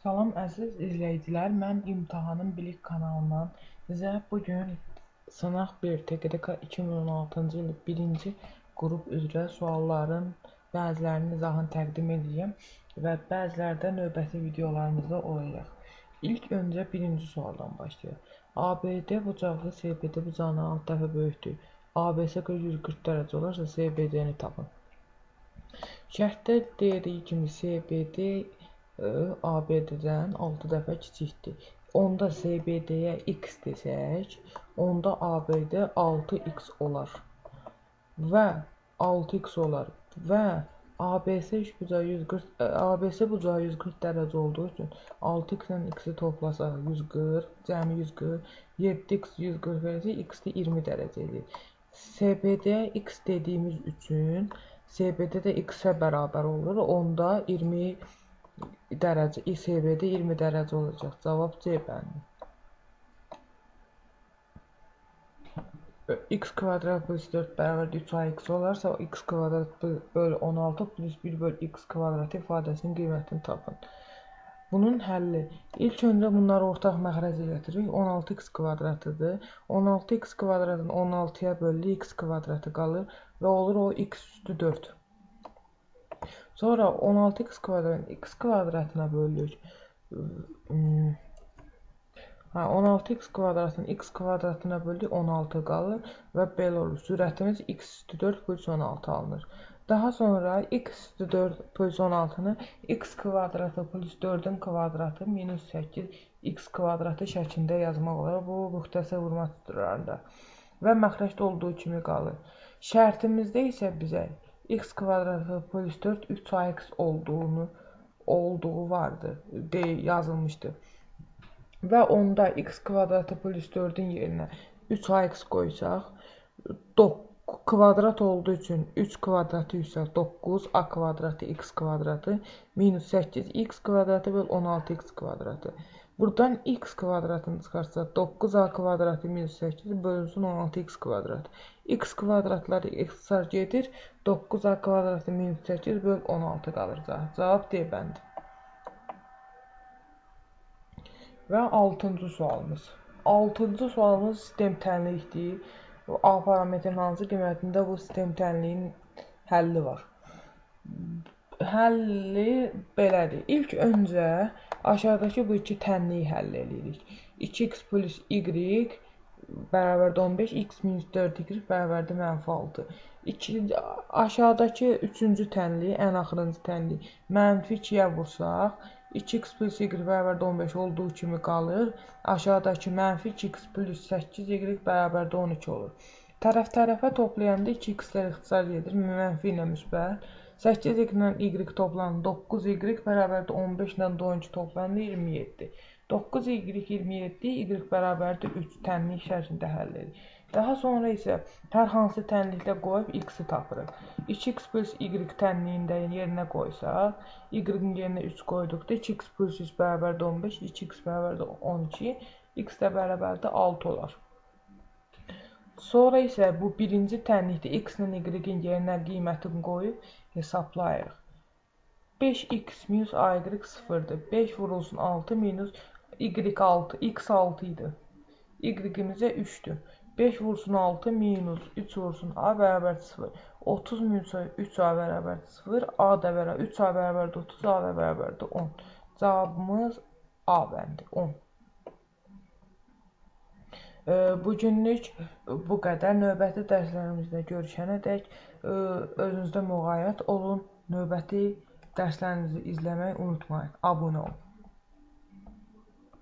Salam əziz izləyicilər, mən İmtahanın Bilik kanalından sizə bugün sınaq 1 TQDK 2016-cı il 1-ci qrup üzrə sualların bəzilərinin izahını təqdim edəcəm və bəzilərdə növbəti videolarımızda olacaq. İlk öncə birinci sualdan başlayaq. ABD bucağı SBD bucağına 6 dəfə böyükdür. ABS 140 dərəcə olarsa SBD-ni tapın. Şərtdə dediyi kimi SBD ABD-dən 6 dəfə kiçikdir. Onda SBD-yə x desək, onda ABD 6x olar və 6x olar və ABS bucağı 140 dərəcə olduğu üçün 6x ilə x-i toplasaq 140, cəmi 140, 7x 140 verəcək, x-də 20 dərəcə edir. SBD-yə x dediyimiz üçün SBD də x-ə bərabər olur, onda 20 dərəcə, SBD 20 dərəcə olacaq. Cavab C bəndi. X kvadrat plus 4 bərabər 3ax olarsa, x kvadrat bölü 16 plus 1 bölü x kvadrat ifadəsinin qiymətini tapın. Bunun həlli. İlk öncə bunları ortaq məxrəcə gətiririk. 16x kvadratıdır. 16x kvadratın 16-ya bölü x kvadratı qalır və olur o x üstü 4. Sonra 16x kvadratın x kvadratına bölürük. 16x kvadratın x kvadratına bölürük, 16 qalır və belə olur. Sürətimiz x üstü 4 bölü 16 alınır. Daha sonra x üstü 4 bölü 16-nı x kvadratı plus 4-ün kvadratı minus 8 x kvadratı şəklində yazmaq olar. Bu müxtəsər vurma tuturlarında və məxrəcdə olduğu kimi qalır. Şərtimizdə isə bizə x kvadratı plus 4 3ax olduğu vardı, yazılmışdı. Və onda x kvadratı plus 4-ün yerinə 3ax qoysaq, kvadrat olduğu üçün 3 kvadratı isə 9, a kvadratı x kvadratı minus 8 x kvadratı bölü 16x kvadratı. Buradan x kvadratını çıxarsa 9a kvadratı minus 8 bölünsün 16x kvadratı. X kvadratları ixtisar gedir, 9a kvadratı minus 8 bölü 16 qalır. Cavab D bəndi. Və 6-cı sualımız. 6-cı sualımız sistem tənlikdir. A parametrin hansı qiymətində bu sistem tənliyin həlli var. Həlli belədir. İlk öncə aşağıdakı bu iki tənliyi həll edirik. 2x plus y bərabərdə 15, x minus 4y bərabərdə -6. Aşağıdakı üçüncü tənliyi, ən axırıncı tənliyi mənfi 2-yə vursaq, 2x plus y bərabərdə 15 olduğu kimi qalır. Aşağıdakı mənfi 2x plus 8y bərabərdə 12 olur. Tərəf-tərəfə toplayanda 2x-lər ixtisar gedir, mənfi ilə müsbət. 8y ilə y toplanır, 9y bərabərdə 15 ilə 12 toplanır, 27. 9y 27, y bərabərdə 3 tənlik şəklində həll edir. Daha sonra isə hər hansı tənliklə qoyub x-i tapırıq. 2x plus y tənliyində yerinə qoysaq, y-in yerinə 3 qoyduqda 2x plus 3 bərabərdə 15, 2x bərabərdə 12, x də bərabərdə 6 olar. Sonra isə bu birinci tənlikdə x ilə y-in yerinə qiymətini qoyub hesablayırıq. 5x minus ay 0-dır. 5 vurulsun 6 minus y6, x 6 idi. Y-imizə 3-dür. 5 vursun 6 minus 3 vursun a bərabər 0. 30 minus 3a bərabər 0. A da bərabər 3a bərabər 30, a da bərabər 10. Cavabımız A bəndi 10. Bugünlük bu qədər. Növbəti dərslərimizdə görüşənədək özünüzdə müğayət olun. Növbəti dərslərinizi izləməyi unutmayın. Abunə olun.